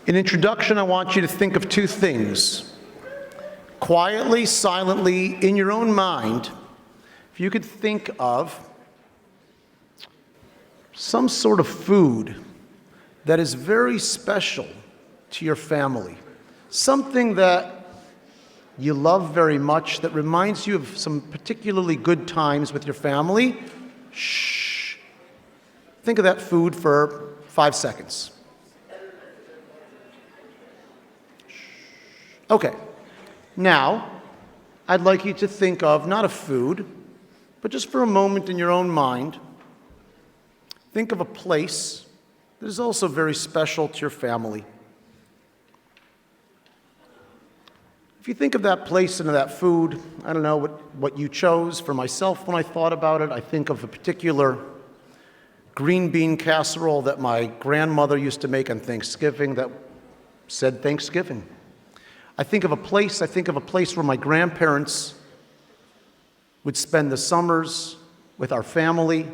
In introduction, I want you to think of two things. Quietly, silently, in your own mind, if you could think of some sort of food that is very special to your family, something that you love very much, that reminds you of some particularly good times with your family. Shh. Think of that food for 5 seconds. Okay. Now, I'd like you to think of not a food, but just for a moment in your own mind, think of a place that is also very special to your family. If you think of that place and of that food, I don't know what you chose. For myself, when I thought about it, I think of a particular green bean casserole that my grandmother used to make on Thanksgiving that said Thanksgiving. I think of a place where my grandparents would spend the summers with our family,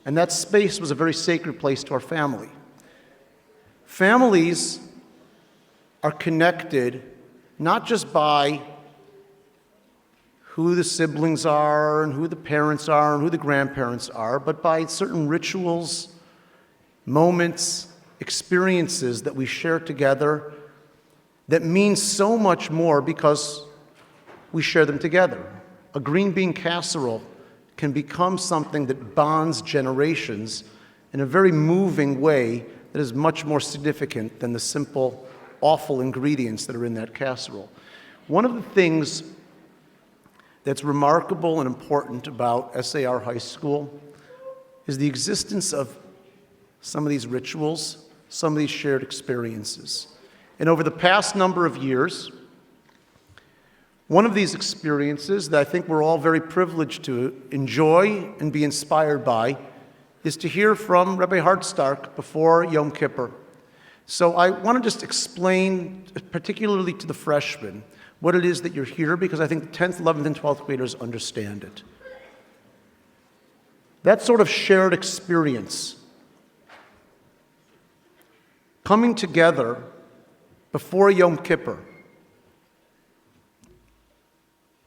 and that space was a very sacred place to our family. Families are connected not just by who the siblings are and who the parents are and who the grandparents are, but by certain rituals, moments, experiences that we share together that mean so much more because we share them together. A green bean casserole can become something that bonds generations in a very moving way that is much more significant than the simple, awful ingredients that are in that casserole. One of the things that's remarkable and important about SAR High School is the existence of some of these rituals, some of these shared experiences. And over the past number of years, one of these experiences that I think we're all very privileged to enjoy and be inspired by is to hear from Rabbi Harcsztark before Yom Kippur. So I want to just explain, particularly to the freshmen, what it is that you're here, because I think the 10th, 11th, and 12th graders understand it. That sort of shared experience, coming together before Yom Kippur,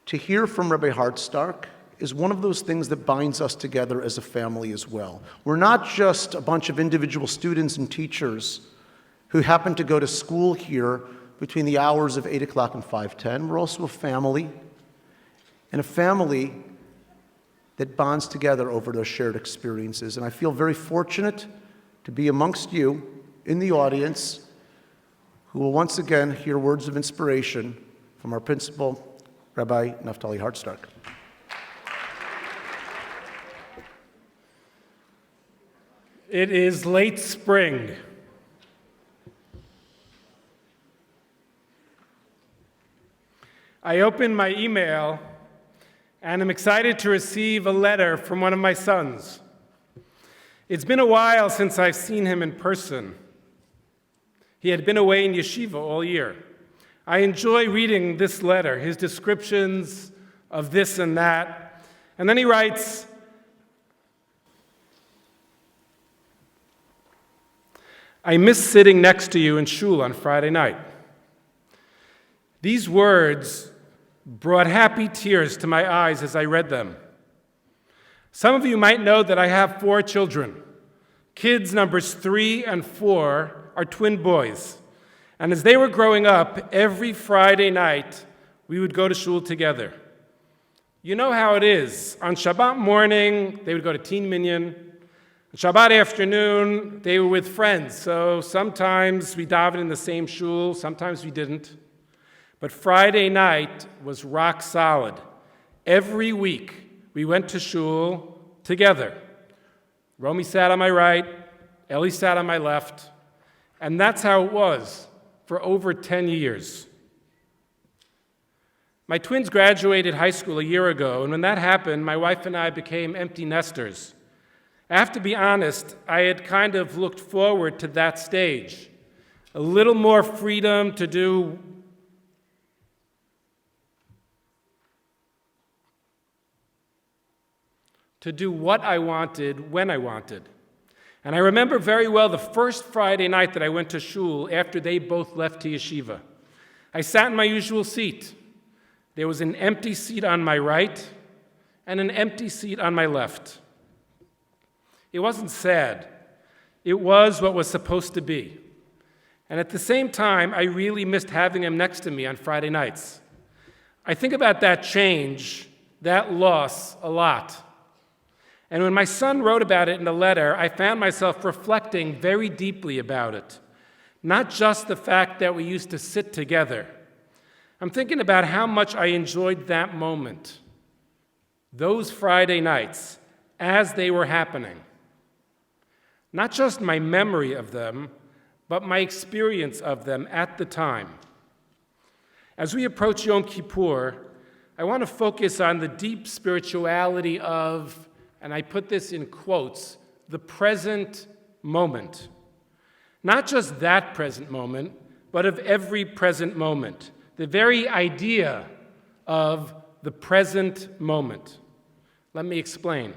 to hear from Rabbi Harcsztark is one of those things that binds us together as a family as well. We're not just a bunch of individual students and teachers who happen to go to school here between the hours of 8 o'clock and 5:10. We're also a family, and a family that bonds together over those shared experiences. And I feel very fortunate to be amongst you in the audience who will once again hear words of inspiration from our principal, Rabbi Tully Harcsztark. It is late spring. I opened my email and I'm excited to receive a letter from one of my sons. It's been a while since I've seen him in person. He had been away in Yeshiva all year. I enjoy reading this letter, his descriptions of this and that. And then he writes, I miss sitting next to you in shul on Friday night. These words brought happy tears to my eyes as I read them. Some of you might know that I have 4 children. Kids numbers 3 and 4 are twin boys. And as they were growing up, every Friday night, we would go to shul together. You know how it is. On Shabbat morning, they would go to Teen Minyan. On Shabbat afternoon, they were with friends. So sometimes we davened in the same shul, sometimes we didn't. But Friday night was rock solid. Every week, we went to shul together. Romy sat on my right, Ellie sat on my left, and that's how it was for over 10 years. My twins graduated high school a year ago, and when that happened, my wife and I became empty nesters. I have to be honest, I had kind of looked forward to that stage. A little more freedom to do what I wanted, when I wanted. And I remember very well the first Friday night that I went to shul after they both left to yeshiva. I sat in my usual seat. There was an empty seat on my right and an empty seat on my left. It wasn't sad. It was what was supposed to be. And at the same time, I really missed having him next to me on Friday nights. I think about that change, that loss, a lot. And when my son wrote about it in a letter, I found myself reflecting very deeply about it. Not just the fact that we used to sit together. I'm thinking about how much I enjoyed that moment, those Friday nights, as they were happening. Not just my memory of them, but my experience of them at the time. As we approach Yom Kippur, I want to focus on the deep spirituality of, and I put this in quotes, the present moment. Not just that present moment, but of every present moment. The very idea of the present moment. Let me explain.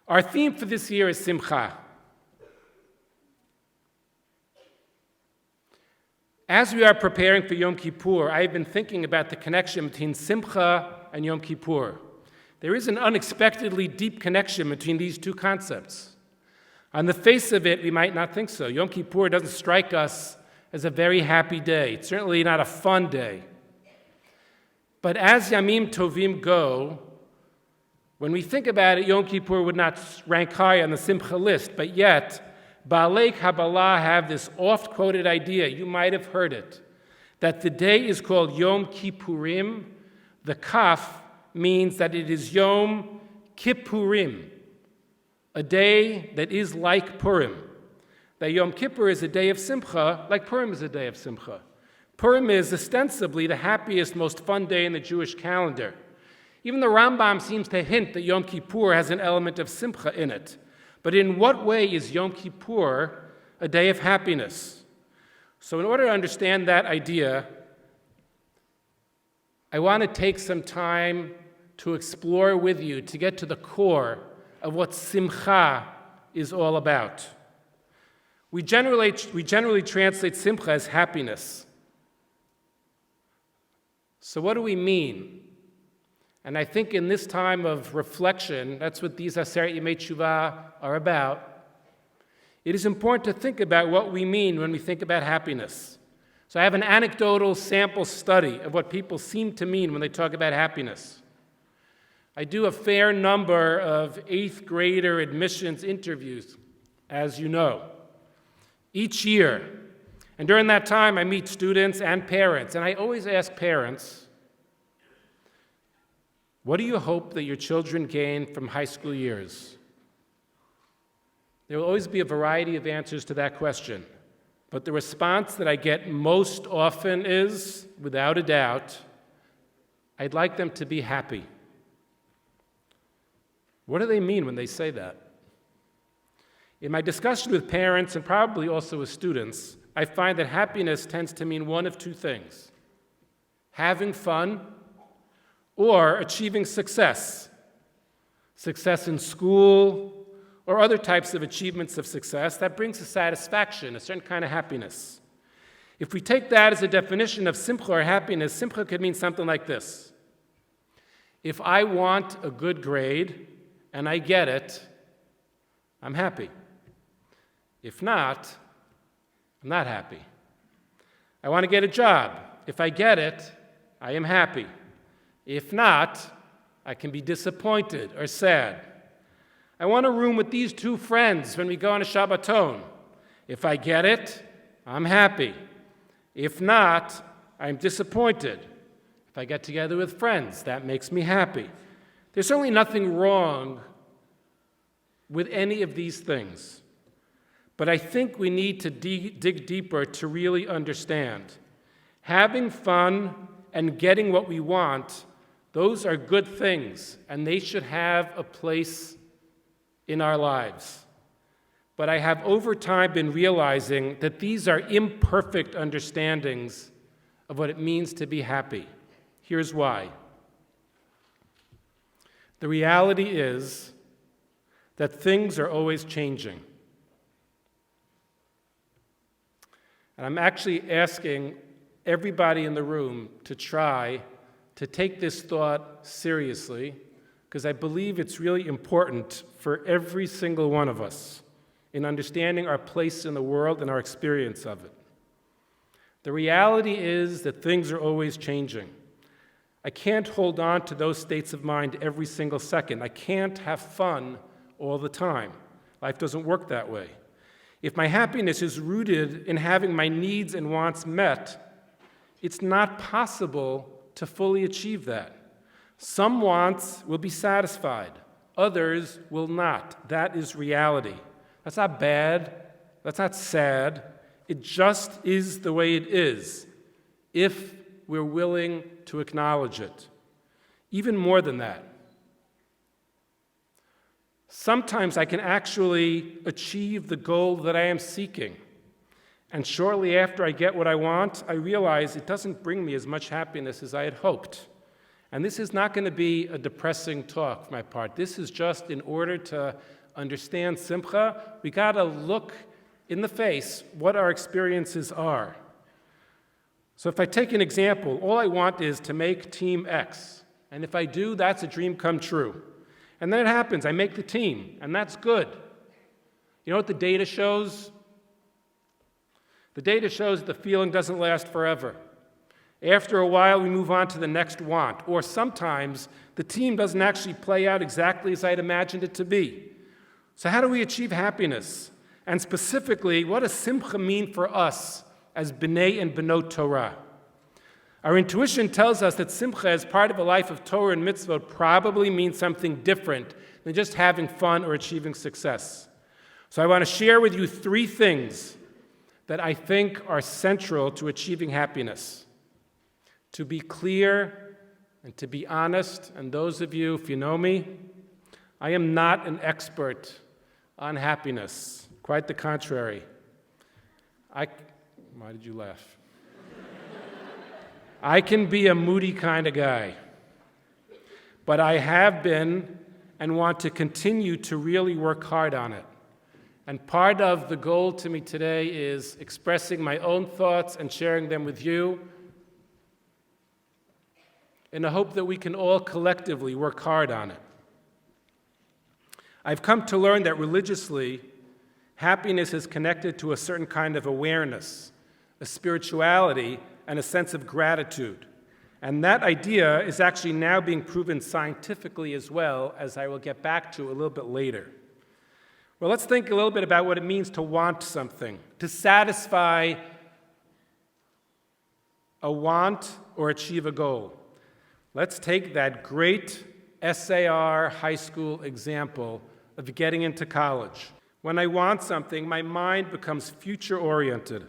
Our theme for this year is Simcha. As we are preparing for Yom Kippur, I have been thinking about the connection between Simcha and Yom Kippur. There is an unexpectedly deep connection between these two concepts. On the face of it, we might not think so. Yom Kippur doesn't strike us as a very happy day. It's certainly not a fun day. But as Yamim Tovim go, when we think about it, Yom Kippur would not rank high on the Simcha list, but yet, Baalei Kabbalah have this oft-quoted idea, you might have heard it, that the day is called Yom Kippurim. The kaf means that it is Yom Kippurim, a day that is like Purim. That Yom Kippur is a day of Simcha, like Purim is a day of Simcha. Purim is ostensibly the happiest, most fun day in the Jewish calendar. Even the Rambam seems to hint that Yom Kippur has an element of Simcha in it. But in what way is Yom Kippur a day of happiness? So in order to understand that idea, I want to take some time to explore with you, to get to the core of what Simcha is all about. We generally translate Simcha as happiness. So what do we mean? And I think in this time of reflection, that's what these Aseret Yemei Teshuvah are about. It is important to think about what we mean when we think about happiness. So I have an anecdotal sample study of what people seem to mean when they talk about happiness. I do a fair number of 8th grader admissions interviews, as you know, each year. And during that time, I meet students and parents, and I always ask parents, what do you hope that your children gain from high school years? There will always be a variety of answers to that question, but the response that I get most often is, without a doubt, I'd like them to be happy. What do they mean when they say that? In my discussion with parents, and probably also with students, I find that happiness tends to mean one of two things: having fun or achieving success. Success in school or other types of achievements of success that brings a satisfaction, a certain kind of happiness. If we take that as a definition of Simcha or happiness, Simcha could mean something like this. If I want a good grade and I get it, I'm happy. If not, I'm not happy. I want to get a job. If I get it, I am happy. If not, I can be disappointed or sad. I want a room with these two friends when we go on a Shabbaton. If I get it, I'm happy. If not, I'm disappointed. If I get together with friends, that makes me happy. There's certainly nothing wrong with any of these things. But I think we need to dig deeper to really understand. Having fun and getting what we want, those are good things, and they should have a place in our lives. But I have over time been realizing that these are imperfect understandings of what it means to be happy. Here's why. The reality is that things are always changing. And I'm actually asking everybody in the room to try to take this thought seriously, because I believe it's really important for every single one of us in understanding our place in the world and our experience of it. The reality is that things are always changing. I can't hold on to those states of mind every single second. I can't have fun all the time. Life doesn't work that way. If my happiness is rooted in having my needs and wants met, it's not possible to fully achieve that. Some wants will be satisfied, others will not. That is reality. That's not bad, that's not sad. It just is the way it is, if we're willing to acknowledge it. Even more than that, sometimes I can actually achieve the goal that I am seeking. And shortly after I get what I want, I realize it doesn't bring me as much happiness as I had hoped. And this is not going to be a depressing talk for my part. This is just in order to understand Simcha, we got to look in the face what our experiences are. So if I take an example, all I want is to make team X. And if I do, that's a dream come true. And then it happens, I make the team, and that's good. You know what the data shows? The data shows that the feeling doesn't last forever. After a while, we move on to the next want, or sometimes the team doesn't actually play out exactly as I'd imagined it to be. So how do we achieve happiness? And specifically, what does Simcha mean for us as B'nai and B'not Torah? Our intuition tells us that Simcha as part of a life of Torah and mitzvot probably means something different than just having fun or achieving success. So I want to share with you 3 things that I think are central to achieving happiness. To be clear and to be honest, and those of you, if you know me, I am not an expert on happiness. Quite the contrary. Why did you laugh? I can be a moody kind of guy, but I have been and want to continue to really work hard on it. And part of the goal to me today is expressing my own thoughts and sharing them with you in the hope that we can all collectively work hard on it. I've come to learn that religiously, happiness is connected to a certain kind of awareness, a spirituality, and a sense of gratitude. And that idea is actually now being proven scientifically as well, as I will get back to a little bit later. Well, let's think a little bit about what it means to want something, to satisfy a want or achieve a goal. Let's take that great SAR high school example of getting into college. When I want something, my mind becomes future-oriented.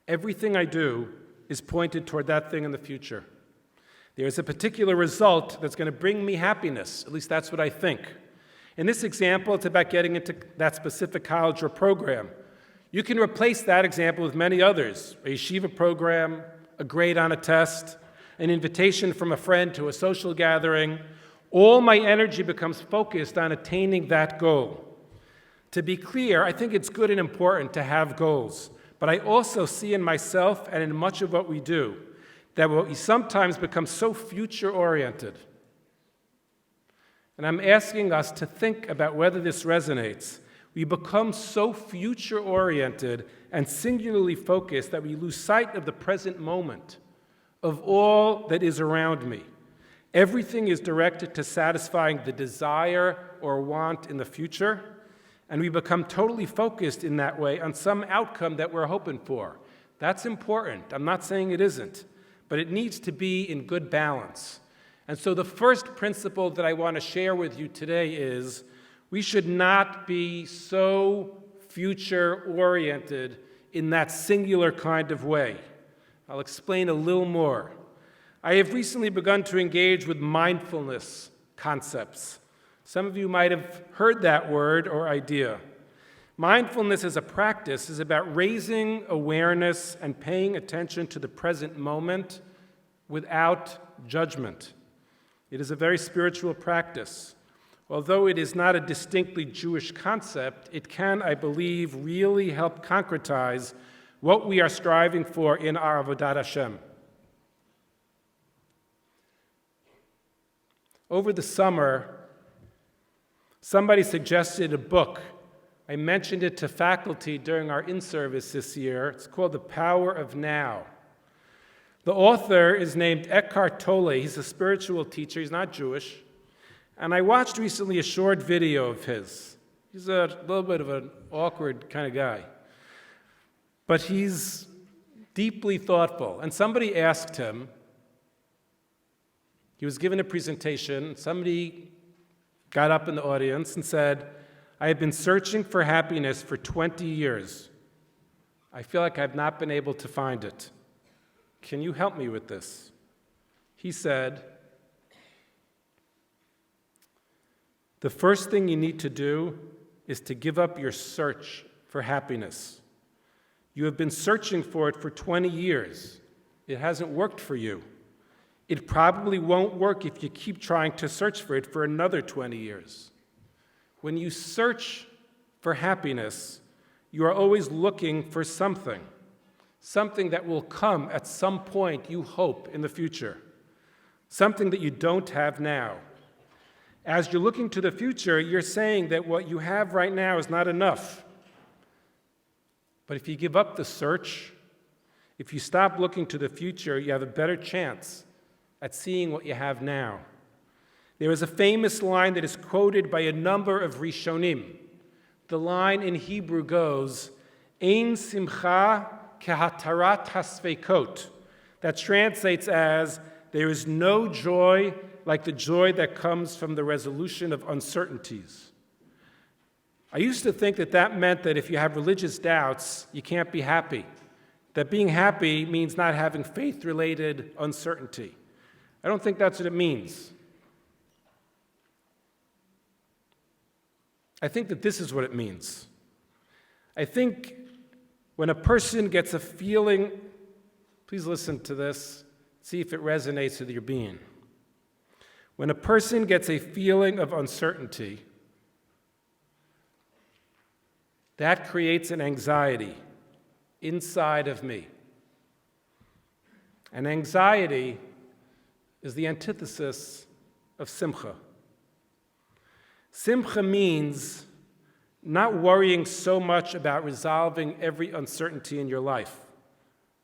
Everything I do is pointed toward that thing in the future. There's a particular result that's going to bring me happiness. At least that's what I think. In this example, it's about getting into that specific college or program. You can replace that example with many others: a Yeshiva program, a grade on a test, an invitation from a friend to a social gathering. All my energy becomes focused on attaining that goal. To be clear, I think it's good and important to have goals, but I also see in myself and in much of what we do that we sometimes become so future-oriented. And I'm asking us to think about whether this resonates. We become so future-oriented and singularly focused that we lose sight of the present moment, of all that is around me. Everything is directed to satisfying the desire or want in the future, and we become totally focused in that way on some outcome that we're hoping for. That's important. I'm not saying it isn't, but it needs to be in good balance. And so the first principle that I want to share with you today is we should not be so future-oriented in that singular kind of way. I'll explain a little more. I have recently begun to engage with mindfulness concepts. Some of you might have heard that word or idea. Mindfulness as a practice is about raising awareness and paying attention to the present moment without judgment. It is a very spiritual practice. Although it is not a distinctly Jewish concept, it can, I believe, really help concretize what we are striving for in our Avodat Hashem. Over the summer, somebody suggested a book. I mentioned it to faculty during our in-service this year. It's called The Power of Now. The author is named Eckhart Tolle. He's a spiritual teacher. He's not Jewish. And I watched recently a short video of his. He's a little bit of an awkward kind of guy. But he's deeply thoughtful. And somebody asked him, he was given a presentation, somebody got up in the audience and said, I have been searching for happiness for 20 years. I feel like I've not been able to find it. Can you help me with this? He said, the first thing you need to do is to give up your search for happiness. You have been searching for it for 20 years. It hasn't worked for you. It probably won't work if you keep trying to search for it for another 20 years. When you search for happiness, you are always looking for something that will come at some point, you hope, in the future, something that you don't have now. As you're looking to the future, you're saying that what you have right now is not enough. But if you give up the search, if you stop looking to the future, you have a better chance at seeing what you have now. There is a famous line that is quoted by a number of Rishonim. The line in Hebrew goes, Ein simcha kehatarat hasveikot. That translates as, there is no joy like the joy that comes from the resolution of uncertainties. I used to think that meant that if you have religious doubts, you can't be happy. That being happy means not having faith-related uncertainty. I don't think that's what it means. I think that this is what it means. I think when a person gets a feeling, please listen to this, see if it resonates with your being. When a person gets a feeling of uncertainty, that creates an anxiety inside of me. And anxiety is the antithesis of Simcha. Simcha means not worrying so much about resolving every uncertainty in your life.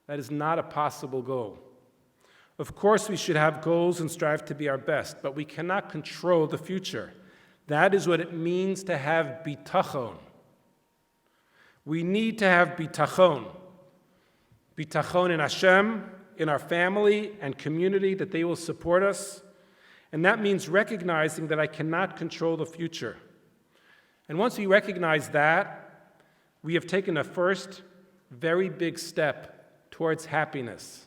That is not a possible goal. Of course, we should have goals and strive to be our best, but we cannot control the future. That is what it means to have bitachon. We need to have bitachon. Bitachon in Hashem, in our family and community, that they will support us. And that means recognizing that I cannot control the future. And once we recognize that, we have taken a first very big step towards happiness.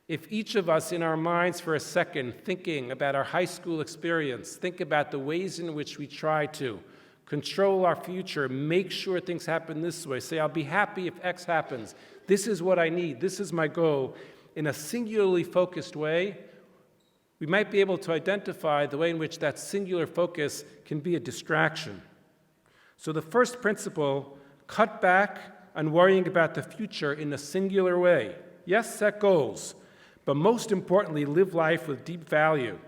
If each of us in our minds for a second, thinking about our high school experience, think about the ways in which we try to control our future, make sure things happen this way, say, I'll be happy if X happens. This is what I need. This is my goal. In a singularly focused way, we might be able to identify the way in which that singular focus can be a distraction. So the first principle, cut back on worrying about the future in a singular way. Yes, set goals, but most importantly, live life with deep value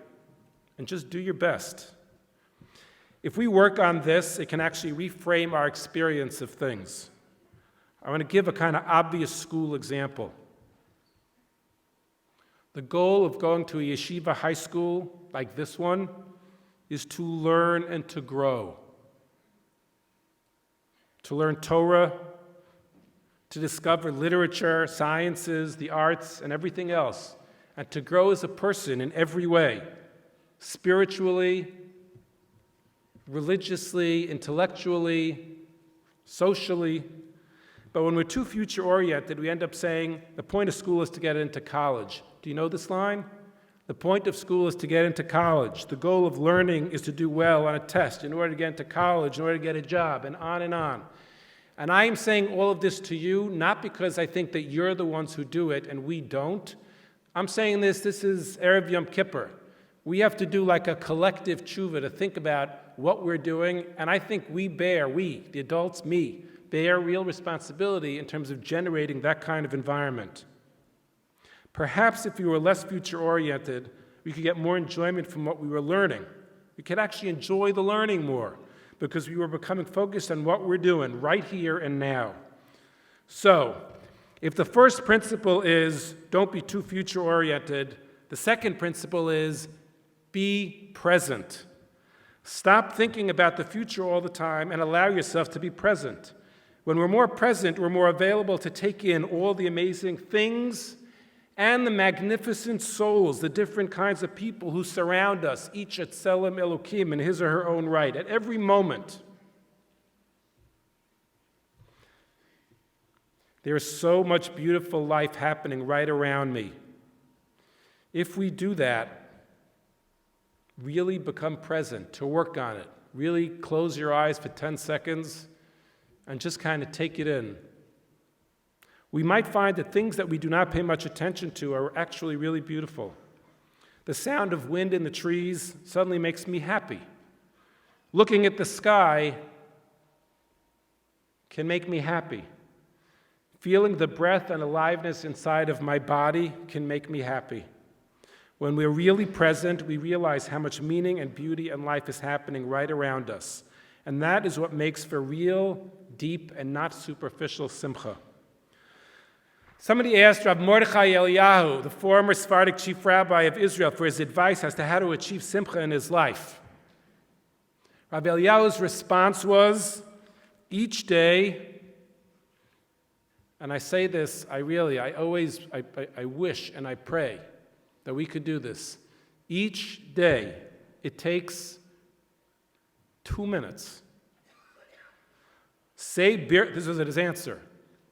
and just do your best. If we work on this, it can actually reframe our experience of things. I want to give a kind of obvious school example. The goal of going to a yeshiva high school like this one is to learn and to grow. To learn Torah, to discover literature, sciences, the arts, and everything else, and to grow as a person in every way, spiritually, religiously, intellectually, socially. But when we're too future-oriented, we end up saying, the point of school is to get into college. Do you know this line? The point of school is to get into college. The goal of learning is to do well on a test in order to get into college, in order to get a job, and on and on. And I am saying all of this to you, not because I think that you're the ones who do it and we don't. I'm saying this is Erev Yom Kippur. We have to do like a collective tshuva to think about what we're doing, and I think we, the adults, me, bear real responsibility in terms of generating that kind of environment. Perhaps if we were less future-oriented, we could get more enjoyment from what we were learning. We could actually enjoy the learning more because we were becoming focused on what we're doing right here and now. So, if the first principle is don't be too future-oriented, the second principle is be present. Stop thinking about the future all the time and allow yourself to be present. When we're more present, we're more available to take in all the amazing things and the magnificent souls, the different kinds of people who surround us, each at Tselem Elokim in his or her own right, at every moment. There is so much beautiful life happening right around me. If we do that, really become present, to work on it, really close your eyes for 10 seconds and just kind of take it in. We might find that things that we do not pay much attention to are actually really beautiful. The sound of wind in the trees suddenly makes me happy. Looking at the sky can make me happy. Feeling the breath and aliveness inside of my body can make me happy. When we're really present, we realize how much meaning and beauty and life is happening right around us. And that is what makes for real, deep, and not superficial simcha. Somebody asked Rav Mordechai Eliyahu, the former Sephardic chief rabbi of Israel, for his advice as to how to achieve simcha in his life. Rabbi Eliyahu's response was, each day, and I say this, I wish and I pray that we could do this. Each day, it takes 2 minutes. This was his answer.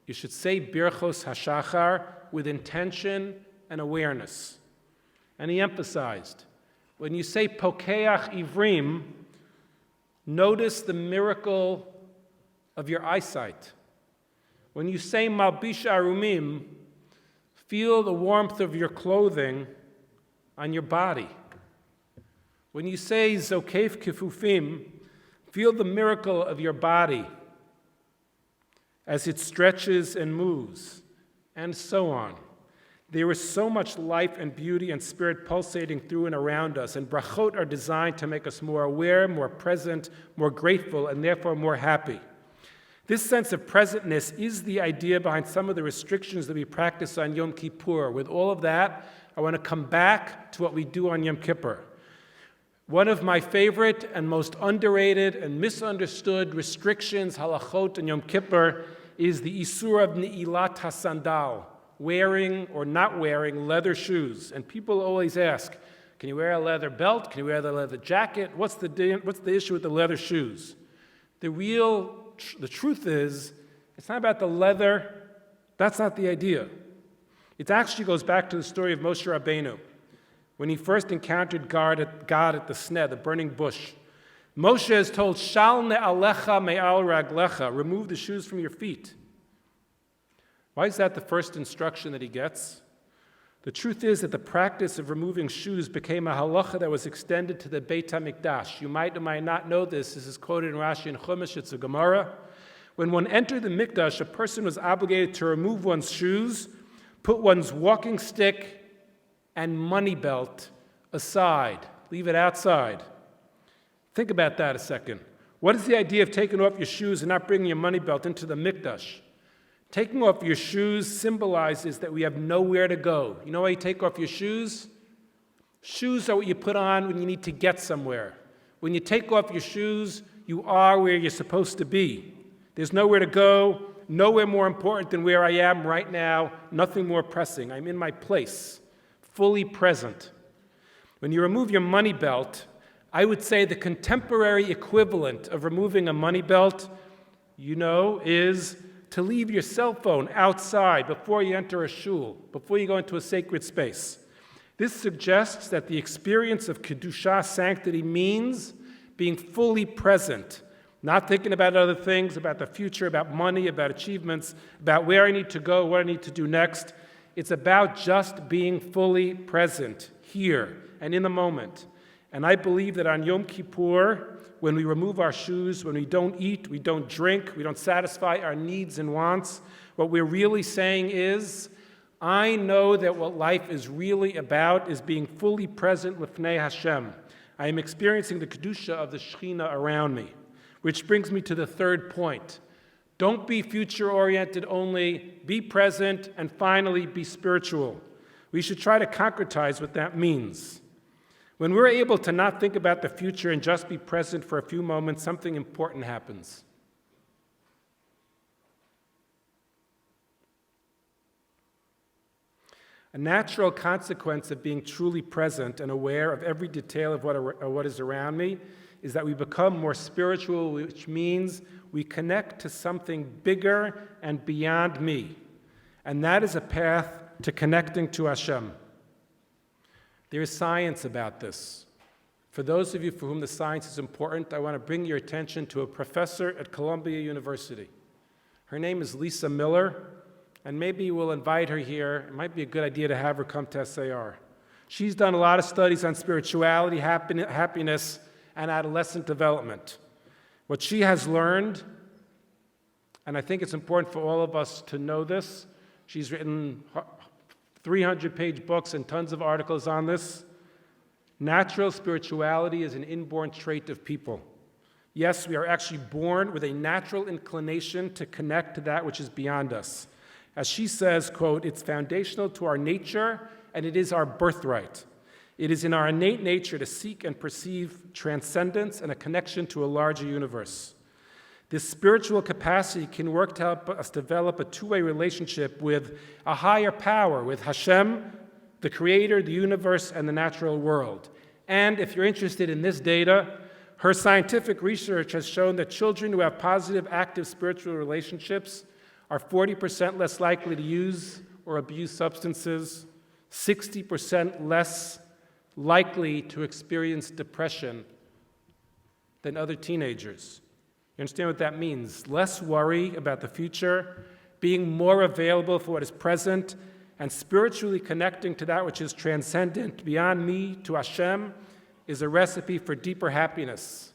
You should say Birchos HaShachar with intention and awareness. And he emphasized, when you say Pokeach Ivrim, notice the miracle of your eyesight. When you say Malbish Arumim, feel the warmth of your clothing on your body. When you say Zokef Kifufim, feel the miracle of your body as it stretches and moves, and so on. There is so much life and beauty and spirit pulsating through and around us, and brachot are designed to make us more aware, more present, more grateful, and therefore more happy. This sense of presentness is the idea behind some of the restrictions that we practice on Yom Kippur. With all of that, I want to come back to what we do on Yom Kippur. One of my favorite and most underrated and misunderstood restrictions, halachot, in Yom Kippur is the isur of ne'ilat hasandal, wearing or not wearing leather shoes. And people always ask, can you wear a leather belt? Can you wear the leather jacket? What's the issue with the leather shoes? The truth is, it's not about the leather. That's not the idea. It actually goes back to the story of Moshe Rabbeinu. When he first encountered God at the sneh, the burning bush, Moshe is told, Shal ne'alecha me'al raglecha, remove the shoes from your feet. Why is that the first instruction that he gets? The truth is that the practice of removing shoes became a halacha that was extended to the Beit HaMikdash. You might or might not know this. This is quoted in Rashi and Chumash. It's a Gemara. When one entered the Mikdash, a person was obligated to remove one's shoes, put one's walking stick and money belt aside. Leave it outside. Think about that a second. What is the idea of taking off your shoes and not bringing your money belt into the Mikdash? Taking off your shoes symbolizes that we have nowhere to go. You know why you take off your shoes? Shoes are what you put on when you need to get somewhere. When you take off your shoes, you are where you're supposed to be. There's nowhere to go, nowhere more important than where I am right now, nothing more pressing. I'm in my place, fully present. When you remove your money belt, I would say the contemporary equivalent of removing a money belt, is to leave your cell phone outside before you enter a shul, before you go into a sacred space. This suggests that the experience of Kedusha, sanctity, means being fully present, not thinking about other things, about the future, about money, about achievements, about where I need to go, what I need to do next. It's about just being fully present here and in the moment. And I believe that on Yom Kippur, when we remove our shoes, when we don't eat, we don't drink, we don't satisfy our needs and wants, what we're really saying is, I know that what life is really about is being fully present lifnei Hashem. I am experiencing the kedusha of the Shekhinah around me. Which brings me to the third point. Don't be future-oriented only, be present, and finally be spiritual. We should try to concretize what that means. When we're able to not think about the future and just be present for a few moments, something important happens. A natural consequence of being truly present and aware of every detail of what is around me is that we become more spiritual, which means we connect to something bigger and beyond me. And that is a path to connecting to Hashem. There is science about this. For those of you for whom the science is important, I want to bring your attention to a professor at Columbia University. Her name is Lisa Miller, and maybe we'll invite her here. It might be a good idea to have her come to SAR. She's done a lot of studies on spirituality, happiness, and adolescent development. What she has learned, and I think it's important for all of us to know this, she's written 300-page books and tons of articles on this. Natural spirituality is an inborn trait of people. Yes, we are actually born with a natural inclination to connect to that which is beyond us. As she says, quote, it's foundational to our nature and it is our birthright. It is in our innate nature to seek and perceive transcendence and a connection to a larger universe. This spiritual capacity can work to help us develop a two-way relationship with a higher power, with Hashem, the creator, the universe, and the natural world. And if you're interested in this data, her scientific research has shown that children who have positive, active spiritual relationships are 40% less likely to use or abuse substances, 60% less likely to experience depression than other teenagers. You understand what that means? Less worry about the future, being more available for what is present, and spiritually connecting to that which is transcendent beyond me to Hashem is a recipe for deeper happiness,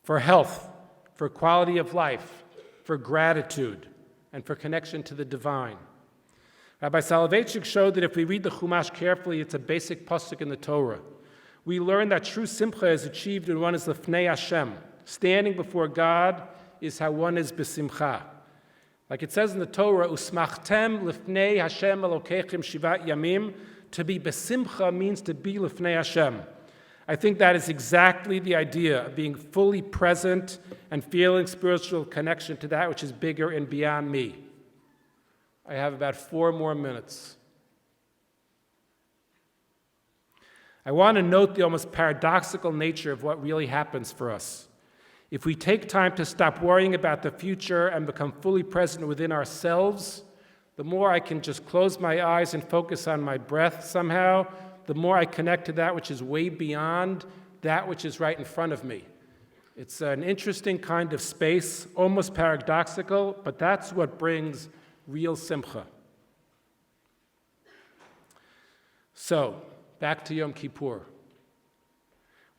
for health, for quality of life, for gratitude, and for connection to the divine. Rabbi Soloveitchik showed that if we read the Chumash carefully, it's a basic pasuk in the Torah. We learn that true Simcha is achieved when one is lifnei Hashem. Standing before God is how one is besimcha. Like it says in the Torah, usmachtem lifnei Hashem Elokeichem shivat yamim. To be besimcha means to be lifnei Hashem. I think that is exactly the idea of being fully present and feeling spiritual connection to that which is bigger and beyond me. I have about 4 more minutes. I want to note the almost paradoxical nature of what really happens for us. If we take time to stop worrying about the future and become fully present within ourselves, the more I can just close my eyes and focus on my breath somehow, the more I connect to that which is way beyond that which is right in front of me. It's an interesting kind of space, almost paradoxical, but that's what brings real simcha. So, back to Yom Kippur.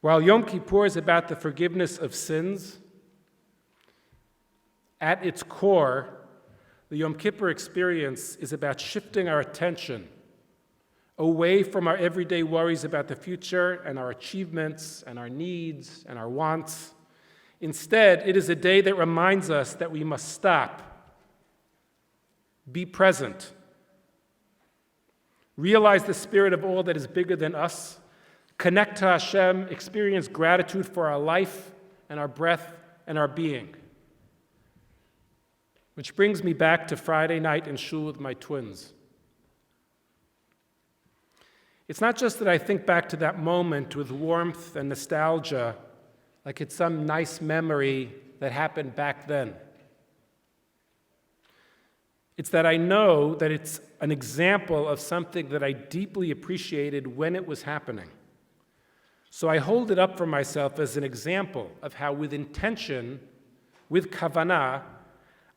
While Yom Kippur is about the forgiveness of sins, at its core, the Yom Kippur experience is about shifting our attention away from our everyday worries about the future and our achievements and our needs and our wants. Instead, it is a day that reminds us that we must stop, be present, realize the spirit of all that is bigger than us, connect to Hashem, experience gratitude for our life and our breath and our being. Which brings me back to Friday night in shul with my twins. It's not just that I think back to that moment with warmth and nostalgia, like it's some nice memory that happened back then. It's that I know that it's an example of something that I deeply appreciated when it was happening. So I hold it up for myself as an example of how with intention, with kavanah,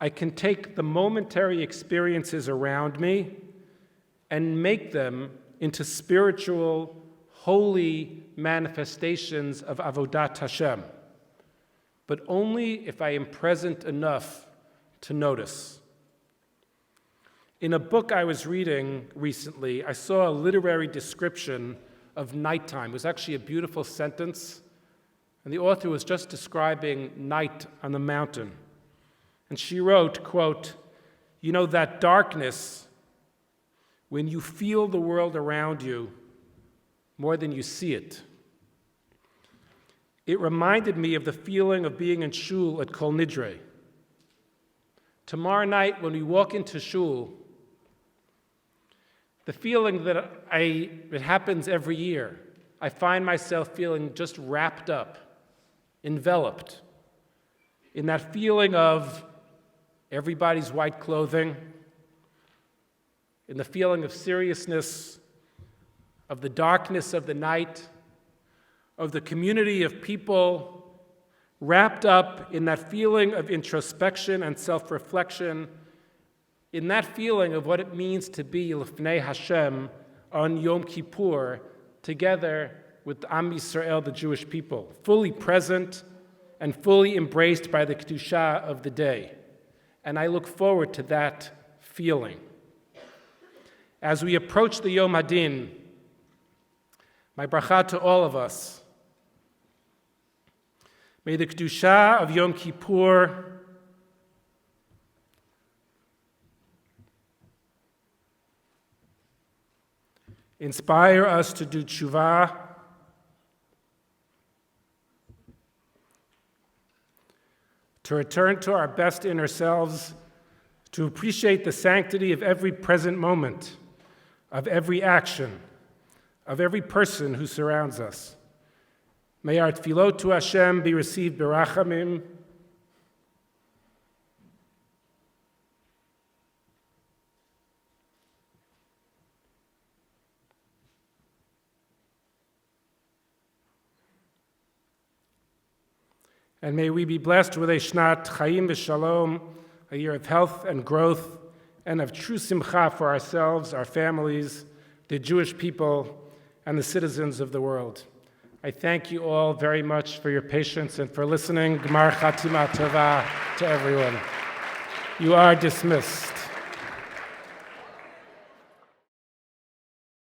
I can take the momentary experiences around me and make them into spiritual, holy manifestations of Avodat Hashem, but only if I am present enough to notice. In a book I was reading recently, I saw a literary description of nighttime. It was actually a beautiful sentence, and the author was just describing night on the mountain. And she wrote, quote, "You know, that darkness, when you feel the world around you more than you see it. It reminded me of the feeling of being in shul at Kol Nidre. Tomorrow night, when we walk into shul, the feeling that it happens every year, I find myself feeling just wrapped up, enveloped, in that feeling of everybody's white clothing, in the feeling of seriousness, of the darkness of the night, of the community of people wrapped up in that feeling of introspection and self-reflection, in that feeling of what it means to be Lifnei Hashem on Yom Kippur, together with Am Yisrael, the Jewish people, fully present and fully embraced by the Kedusha of the day. And I look forward to that feeling. As we approach the Yom Hadin, my bracha to all of us, may the Kedusha of Yom Kippur inspire us to do tshuva, to return to our best inner selves, to appreciate the sanctity of every present moment, of every action, of every person who surrounds us. May our tefillot to Hashem be received berachamim. And may we be blessed with a shnat chaim v'shalom, a year of health and growth, and of true simcha for ourselves, our families, the Jewish people, and the citizens of the world. I thank you all very much for your patience and for listening. Gmar Chatima Tova to everyone. You are dismissed.